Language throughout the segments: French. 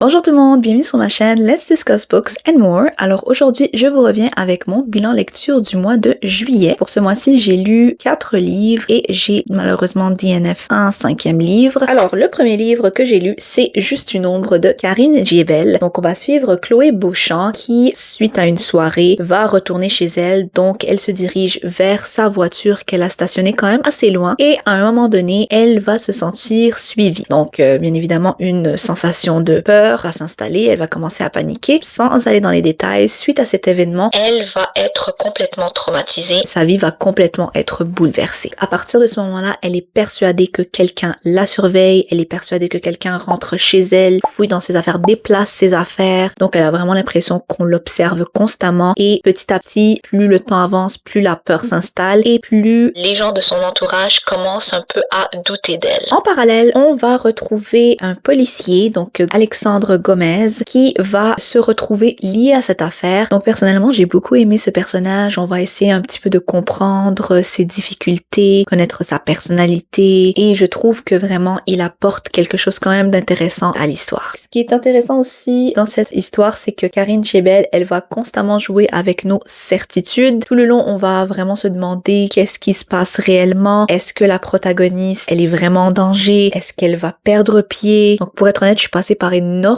Bonjour tout le monde, bienvenue sur ma chaîne Let's Discuss Books and More. Alors aujourd'hui, je vous reviens avec mon bilan lecture du mois de juillet. Pour ce mois-ci, j'ai lu 4 livres et j'ai malheureusement DNF un 5e livre. Alors le premier livre que j'ai lu, c'est Juste une ombre de Karine Djebel. Donc on va suivre Chloé Beauchamp qui, suite à une soirée, va retourner chez elle. Donc elle se dirige vers sa voiture qu'elle a stationnée quand même assez loin et à un moment donné, elle va se sentir suivie. Donc bien évidemment une sensation de peur à s'installer, elle va commencer à paniquer. Sans aller dans les détails, suite à cet événement, elle va être complètement traumatisée. Sa vie va complètement être bouleversée. À partir de ce moment-là, elle est persuadée que quelqu'un la surveille, elle est persuadée que quelqu'un rentre chez elle, fouille dans ses affaires, déplace ses affaires. Donc elle a vraiment l'impression qu'on l'observe constamment et petit à petit, plus le temps avance, plus la peur s'installe et plus les gens de son entourage commencent un peu à douter d'elle. En parallèle, on va retrouver un policier, donc Alexandre Gomez, qui va se retrouver lié à cette affaire. Donc personnellement, j'ai beaucoup aimé ce personnage. On va essayer un petit peu de comprendre ses difficultés, connaître sa personnalité et je trouve que vraiment il apporte quelque chose quand même d'intéressant à l'histoire. Ce qui est intéressant aussi dans cette histoire, c'est que Karine Djebel, elle va constamment jouer avec nos certitudes. Tout le long, on va vraiment se demander qu'est-ce qui se passe réellement. Est-ce que la protagoniste, elle est vraiment en danger? Est-ce qu'elle va perdre pied? Donc pour être honnête, je suis passée par énormément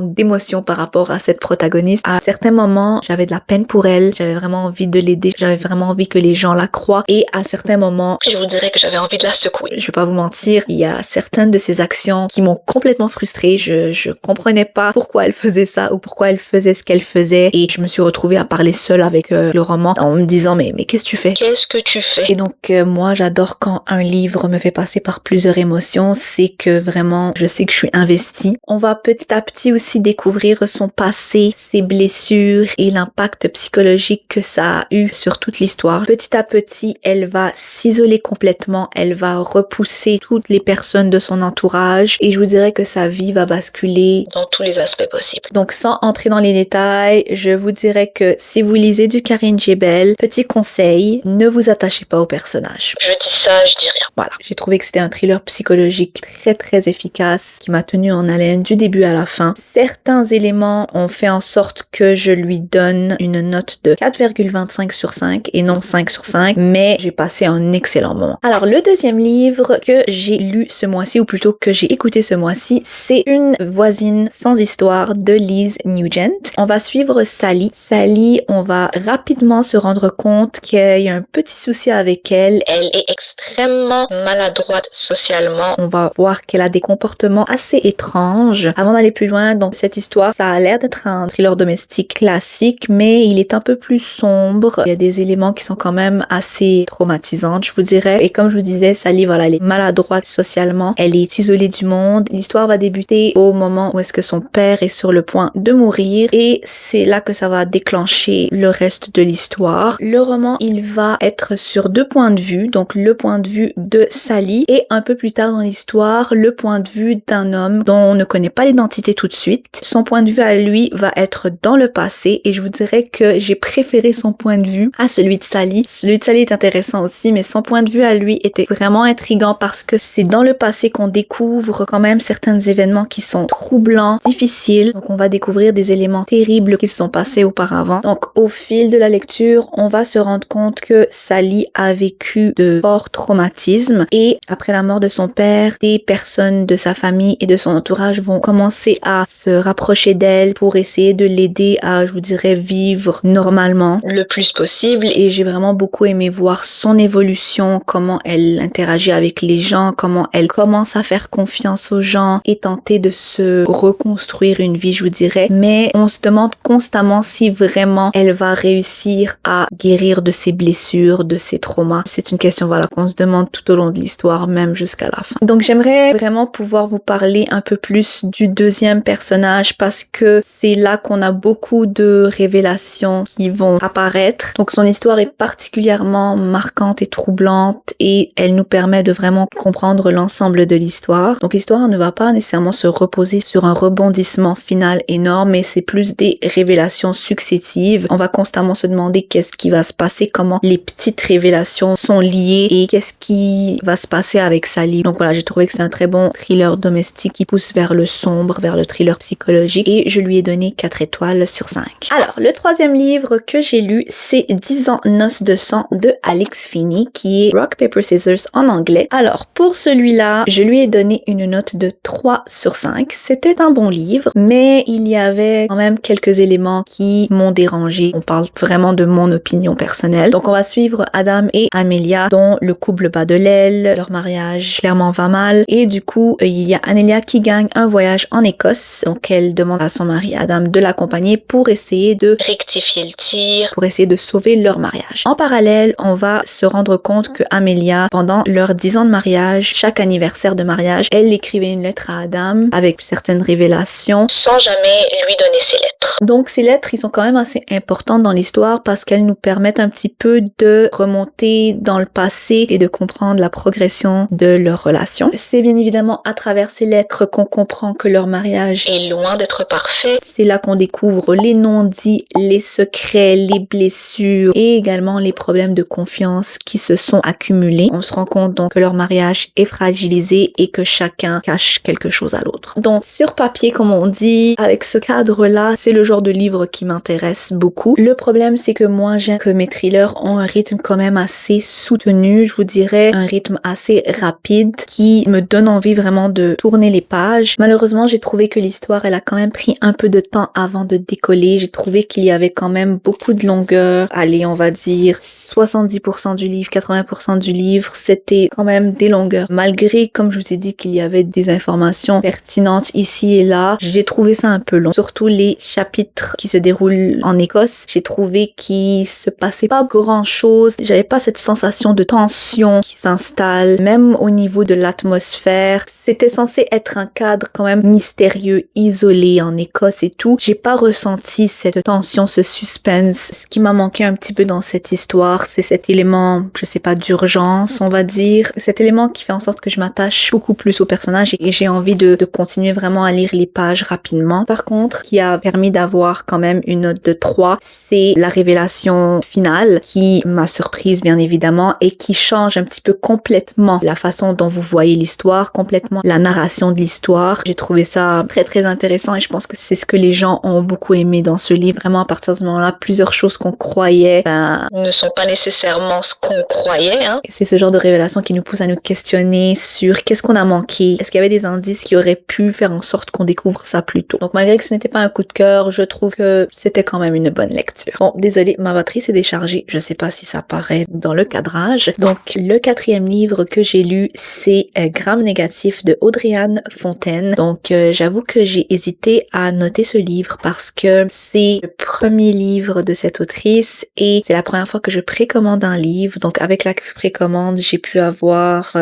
d'émotions par rapport à cette protagoniste. À certains moments, j'avais de la peine pour elle, j'avais vraiment envie de l'aider, j'avais vraiment envie que les gens la croient et à certains moments, je vous dirais que j'avais envie de la secouer. Je vais pas vous mentir, il y a certaines de ses actions qui m'ont complètement frustrée, je comprenais pas pourquoi elle faisait ça ou pourquoi elle faisait ce qu'elle faisait et je me suis retrouvée à parler seule avec le roman en me disant mais qu'est-ce que tu fais? Qu'est-ce que tu fais? Et donc moi j'adore quand un livre me fait passer par plusieurs émotions, c'est que vraiment je sais que je suis investie. On va petit à petit aussi découvrir son passé, ses blessures et l'impact psychologique que ça a eu sur toute l'histoire. Petit à petit, elle va s'isoler complètement, elle va repousser toutes les personnes de son entourage et je vous dirais que sa vie va basculer dans tous les aspects possibles. Donc sans entrer dans les détails, je vous dirais que si vous lisez du Karine Djebel, petit conseil, ne vous attachez pas au personnage. Je dis ça, je dis rien. Voilà. J'ai trouvé que c'était un thriller psychologique très efficace qui m'a tenu en haleine du début à la fin. Certains éléments ont fait en sorte que je lui donne une note de 4,25 sur 5 et non 5 sur 5, mais j'ai passé un excellent moment. Alors le deuxième livre que j'ai lu ce mois-ci, ou plutôt que j'ai écouté ce mois-ci, c'est Une voisine sans histoire de Liz Nugent. On va suivre Sally. Sally, on va rapidement se rendre compte qu'il y a un petit souci avec elle. Elle est extrêmement maladroite socialement. On va voir qu'elle a des comportements assez étranges. Avant d'aller plus loin, donc cette histoire, ça a l'air d'être un thriller domestique classique, mais il est un peu plus sombre. Il y a des éléments qui sont quand même assez traumatisants, je vous dirais. Et comme je vous disais, Sally, voilà, elle est maladroite socialement. Elle est isolée du monde. L'histoire va débuter au moment où est-ce que son père est sur le point de mourir et c'est là que ça va déclencher le reste de l'histoire. Le roman, il va être sur 2 points de vue. Donc le point de vue de Sally et un peu plus tard dans l'histoire, le point de vue d'un homme dont on ne connaît pas l'identité tout de suite. Son point de vue à lui va être dans le passé et je vous dirais que j'ai préféré son point de vue à celui de Sally. Celui de Sally est intéressant aussi, mais son point de vue à lui était vraiment intriguant parce que c'est dans le passé qu'on découvre quand même certains événements qui sont troublants, difficiles. Donc on va découvrir des éléments terribles qui se sont passés auparavant. Donc au fil de la lecture, on va se rendre compte que Sally a vécu de forts traumatismes et après la mort de son père, des personnes de sa famille et de son entourage vont commencer à se rapprocher d'elle pour essayer de l'aider à, je vous dirais, vivre normalement le plus possible et j'ai vraiment beaucoup aimé voir son évolution, comment elle interagit avec les gens, comment elle commence à faire confiance aux gens et tenter de se reconstruire une vie, je vous dirais, mais on se demande constamment si vraiment elle va réussir à guérir de ses blessures, de ses traumas. C'est une question, voilà, qu'on se demande tout au long de l'histoire, même jusqu'à la fin. Donc j'aimerais vraiment pouvoir vous parler un peu plus du deuxième personnage parce que c'est là qu'on a beaucoup de révélations qui vont apparaître. Donc son histoire est particulièrement marquante et troublante et elle nous permet de vraiment comprendre l'ensemble de l'histoire. Donc l'histoire ne va pas nécessairement se reposer sur un rebondissement final énorme, mais c'est plus des révélations successives. On va constamment se demander qu'est-ce qui va se passer, comment les petites révélations sont liées et qu'est-ce qui va se passer avec Sally. Donc voilà, j'ai trouvé que c'est un très bon thriller domestique qui pousse vers le sombre, vers vers le thriller psychologique et je lui ai donné 4 étoiles sur 5. Alors, le troisième livre que j'ai lu, c'est 10 ans noces de sang de Alex Finney, qui est Rock, Paper, Scissors en anglais. Alors, pour celui-là, je lui ai donné une note de 3 sur 5. C'était un bon livre, mais il y avait quand même quelques éléments qui m'ont dérangé. On parle vraiment de mon opinion personnelle. Donc, on va suivre Adam et Amelia, dont le couple bat de l'aile, leur mariage clairement va mal, et du coup, il y a Amelia qui gagne un voyage en Écosse. Donc, elle demande à son mari Adam de l'accompagner pour essayer de rectifier le tir, pour essayer de sauver leur mariage. En parallèle, on va se rendre compte que Amelia, pendant leurs 10 ans de mariage, chaque anniversaire de mariage, elle écrivait une lettre à Adam avec certaines révélations sans jamais lui donner ses lettres. Donc ces lettres, ils sont quand même assez importantes dans l'histoire parce qu'elles nous permettent un petit peu de remonter dans le passé et de comprendre la progression de leur relation. C'est bien évidemment à travers ces lettres qu'on comprend que leur mariage est loin d'être parfait. C'est là qu'on découvre les non-dits, les secrets, les blessures et également les problèmes de confiance qui se sont accumulés. On se rend compte donc que leur mariage est fragilisé et que chacun cache quelque chose à l'autre. Donc sur papier, comme on dit, avec ce cadre-là, c'est le genre de livre qui m'intéresse beaucoup. Le problème, c'est que moi, j'aime que mes thrillers ont un rythme quand même assez soutenu, je vous dirais un rythme assez rapide qui me donne envie vraiment de tourner les pages. Malheureusement, j'ai trouvé que l'histoire, elle a quand même pris un peu de temps avant de décoller. J'ai trouvé qu'il y avait quand même beaucoup de longueur. Allez, on va dire 70% du livre, 80% du livre, c'était quand même des longueurs. Malgré, comme je vous ai dit, qu'il y avait des informations pertinentes ici et là, j'ai trouvé ça un peu long. Surtout les chapitres qui se déroulent en Écosse, j'ai trouvé qu'il se passait pas grand chose. J'avais pas cette sensation de tension qui s'installe, même au niveau de l'atmosphère. C'était censé être un cadre quand même mystérieux, isolé en Écosse et tout. J'ai pas ressenti cette tension, ce suspense. Ce qui m'a manqué un petit peu dans cette histoire, c'est cet élément, je sais pas, d'urgence, on va dire. Cet élément qui fait en sorte que je m'attache beaucoup plus au personnage et j'ai envie de continuer vraiment à lire les pages rapidement. Par contre, ce qui a permis d'avoir quand même une note de 3, c'est la révélation finale qui m'a surprise bien évidemment et qui change un petit peu complètement la façon dont vous voyez l'histoire, complètement la narration de l'histoire. J'ai trouvé ça très très intéressant et je pense que c'est ce que les gens ont beaucoup aimé dans ce livre. Vraiment à partir de ce moment-là, plusieurs choses qu'on croyait ne sont pas nécessairement ce qu'on croyait. C'est ce genre de révélation qui nous pousse à nous questionner sur qu'est-ce qu'on a manqué. Est-ce qu'il y avait des indices qui auraient pu faire en sorte qu'on découvre ça plus tôt. Donc malgré que ce n'était pas un coup de cœur, je trouve que c'était quand même une bonne lecture. Bon, désolé, ma batterie s'est déchargée. Je sais pas si ça paraît dans le cadrage. Donc le 4e livre que j'ai lu, c'est Gramme négatif de Audrey-Anne Fontaine. Donc j'avoue que j'ai hésité à noter ce livre parce que c'est le premier livre de cette autrice et c'est la première fois que je précommande un livre. Donc avec la précommande, j'ai pu avoir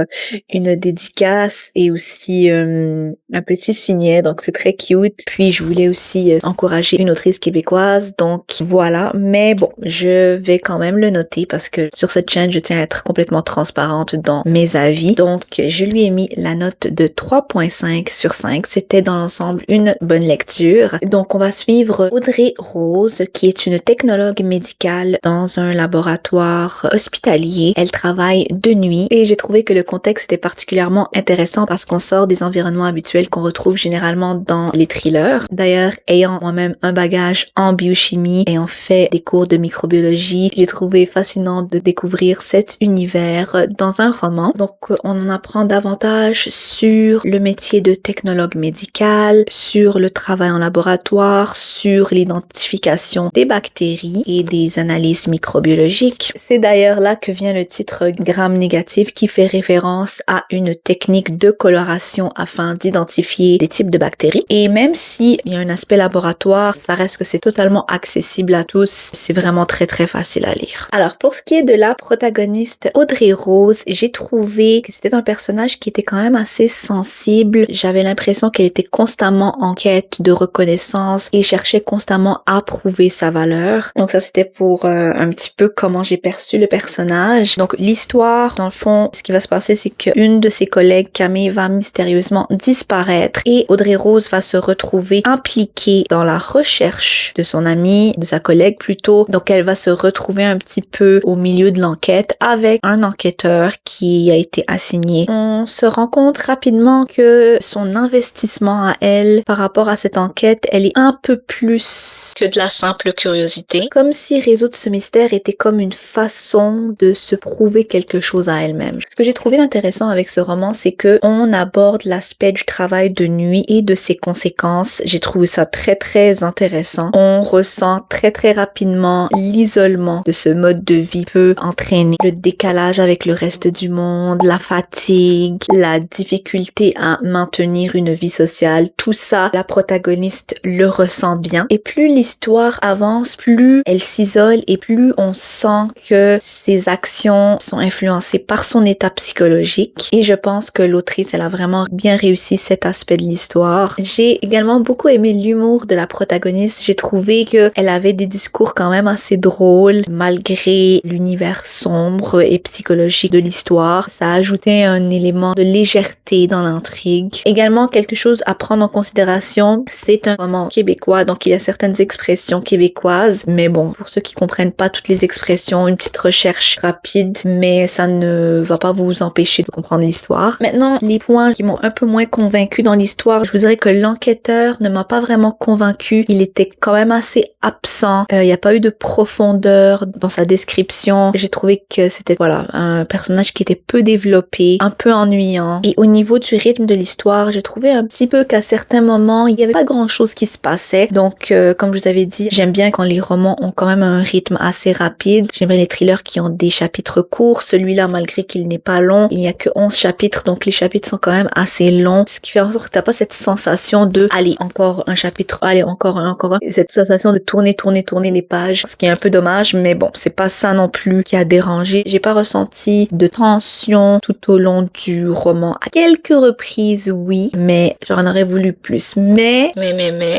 une dédicace et aussi un petit signet. Donc c'est très cute. Puis je voulais aussi encourager une autrice québécoise. Donc voilà. Mais bon, je vais quand même le noter parce que sur cette chaîne, je tiens à être complètement transparente dans mes avis. Donc je lui ai mis la note de 3.5 sur 5. C'était dans l'ensemble une bonne lecture. Donc on va suivre Audrey Rose qui est une technologue médicale dans un laboratoire hospitalier. Elle travaille de nuit et j'ai trouvé que le contexte était particulièrement intéressant parce qu'on sort des environnements habituels qu'on retrouve généralement dans les thrillers. D'ailleurs, ayant moi-même un bagage en biochimie et en fait des cours de microbiologie, j'ai trouvé fascinant de découvrir cet univers dans un roman. Donc on en apprend davantage sur le métier de technologue médical, sur le travail en laboratoire, sur l'identification des bactéries et des analyses microbiologiques. C'est d'ailleurs là que vient le titre Gramme négatif qui fait référence à une technique de coloration afin d'identifier des types de bactéries. Et même si il y a un aspect laboratoire, ça reste que c'est totalement accessible à tous. C'est vraiment très très facile à lire. Alors pour ce qui est de la protagoniste Audrey Rose, j'ai trouvé que c'était un personnage qui était quand même assez sensible. J'avais l'impression qu'elle était constamment en quête de reconnaissance et cherchait constamment à prouver sa valeur. Donc ça c'était pour un petit peu comment j'ai perçu le personnage. Donc l'histoire, dans le fond, ce qui va se passer, c'est qu'une de ses collègues, Camille, va mystérieusement disparaître et Audrey Rose va se retrouver impliquée dans la recherche de son amie, de sa collègue plutôt. Donc elle va se retrouver un petit peu au milieu de l'enquête avec un enquêteur qui a été assigné. On se rend compte rapidement que son investissement malheureusement à elle, par rapport à cette enquête, elle est un peu plus que de la simple curiosité. Comme si résoudre ce mystère était comme une façon de se prouver quelque chose à elle-même. Ce que j'ai trouvé intéressant avec ce roman, c'est que on aborde l'aspect du travail de nuit et de ses conséquences. J'ai trouvé ça très très intéressant. On ressent très très rapidement l'isolement de ce mode de vie peut entraîner le décalage avec le reste du monde, la fatigue, la difficulté à maintenir une vie sociale. Tout ça, la protagoniste le ressent bien. Et plus l'histoire avance, plus elle s'isole et plus on sent que ses actions sont influencées par son état psychologique. Et je pense que l'autrice, elle a vraiment bien réussi cet aspect de l'histoire. J'ai également beaucoup aimé l'humour de la protagoniste. J'ai trouvé que elle avait des discours quand même assez drôles malgré l'univers sombre et psychologique de l'histoire. Ça a ajouté un élément de légèreté dans l'intrigue. Également, quelque chose à prendre en considération, c'est un roman québécois, donc il y a certaines expressions québécoises, mais bon, pour ceux qui comprennent pas toutes les expressions, une petite recherche rapide, mais ça ne va pas vous empêcher de comprendre l'histoire. Maintenant, les points qui m'ont un peu moins convaincu dans l'histoire, je vous dirais que l'enquêteur ne m'a pas vraiment convaincu. Il était quand même assez absent. Il n'y a pas eu de profondeur dans sa description. J'ai trouvé que c'était, voilà, un personnage qui était peu développé, un peu ennuyant. Et au niveau du rythme de l'histoire, j'ai trouvé un petit peu qu'à certains moments, il n'y avait pas grand chose qui se passait. Donc, comme je vous avais dit, j'aime bien quand les romans ont quand même un rythme assez rapide. J'aime bien les thrillers qui ont des chapitres courts. Celui-là, malgré qu'il n'est pas long, il n'y a que 11 chapitres, donc les chapitres sont quand même assez longs, ce qui fait en sorte que t'as pas cette sensation de allez, encore un chapitre, allez, encore un, cette sensation de tourner les pages, ce qui est un peu dommage, mais bon, c'est pas ça non plus qui a dérangé. J'ai pas ressenti de tension tout au long du roman. À quelques reprises, oui, mais j'en aurais voulu plus. Mais,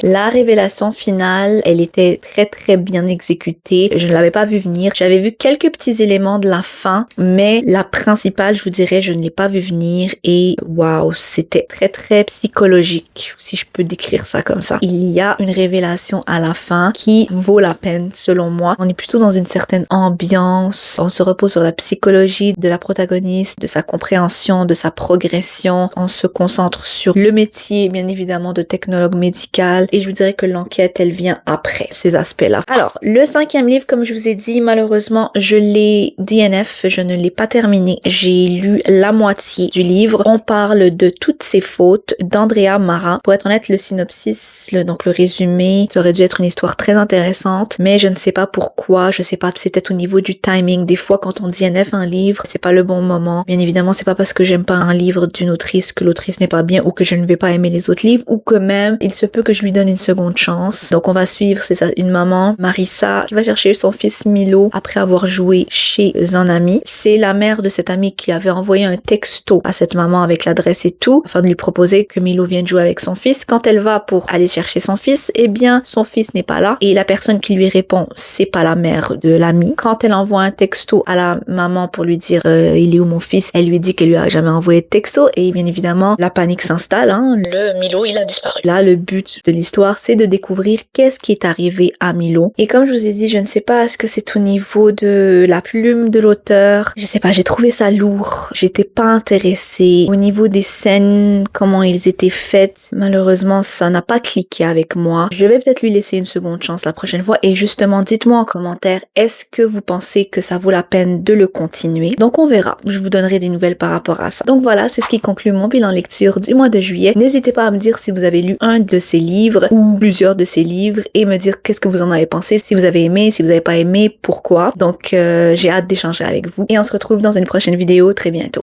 la révélation finale, elle était très très bien exécutée. Je ne l'avais pas vu venir. J'avais vu quelques petits éléments de la fin, mais la principale, je vous dirais, je ne l'ai pas vu venir et waouh, c'était très très psychologique, si je peux décrire ça comme ça. Il y a une révélation à la fin qui vaut la peine selon moi. On est plutôt dans une certaine ambiance, on se repose sur la psychologie de la protagoniste, de sa compréhension, de sa progression, on se concentre sur le métier bien évidemment de technologue médical et je vous dirais que l'enquête elle vient après ces aspects-là. Alors, le 5e livre, comme je vous ai dit, malheureusement je l'ai DNF, je ne l'ai pas terminé. J'ai lu la moitié du livre. On parle de toutes ses fautes d'Andrea Mara. Pour être honnête, le synopsis, donc le résumé, ça aurait dû être une histoire très intéressante, mais je ne sais pas pourquoi, je sais pas, c'est peut-être au niveau du timing. Des fois, quand on DNF un livre, c'est pas le bon moment. Bien évidemment, c'est pas parce que j'aime pas un livre d'une autrice que l'autrice n'est pas bien ou que je ne vais pas aimer les autres livres ou que même, il se peut que je lui donne une seconde chance. Donc, on va suivre, c'est ça, une maman, Marissa, qui va chercher son fils Milo après avoir joué chez un ami. C'est la mère de cet ami qui avait envoyé un texto à cette maman avec l'adresse et tout, afin de lui proposer que Milo vienne jouer avec son fils. Quand elle va pour aller chercher son fils, eh bien, son fils n'est pas là et la personne qui lui répond, c'est pas la mère de l'ami. Quand elle envoie un texto à la maman pour lui dire il est où mon fils, elle lui dit qu'elle lui a jamais envoyé de texto et bien évidemment, la panique s'installe. Le Milo, il a disparu. Là, le but de l'histoire, c'est de découvrir qu'est-ce qui est arrivé à Milo. Et comme je vous ai dit, je ne sais pas, est-ce que c'est au niveau de la plume de l'auteur? Je sais pas, j'ai trouvé ça lourd. J'étais pas intéressée. Au niveau des scènes, comment ils étaient faites, malheureusement, ça n'a pas cliqué avec moi. Je vais peut-être lui laisser une seconde chance la prochaine fois. Et justement, dites-moi en commentaire, est-ce que vous pensez que ça vaut la peine de le continuer? Donc on verra. Je vous donnerai des nouvelles par rapport à ça. Donc voilà, c'est ce qui conclut mon bilan lecture du mois de juillet. N'hésitez pas à me dire si vous avez lu un de ces livres ou plusieurs de ces livres et me dire qu'est-ce que vous en avez pensé, si vous avez aimé, si vous n'avez pas aimé, pourquoi. Donc j'ai hâte d'échanger avec vous et on se retrouve dans une prochaine vidéo très bientôt.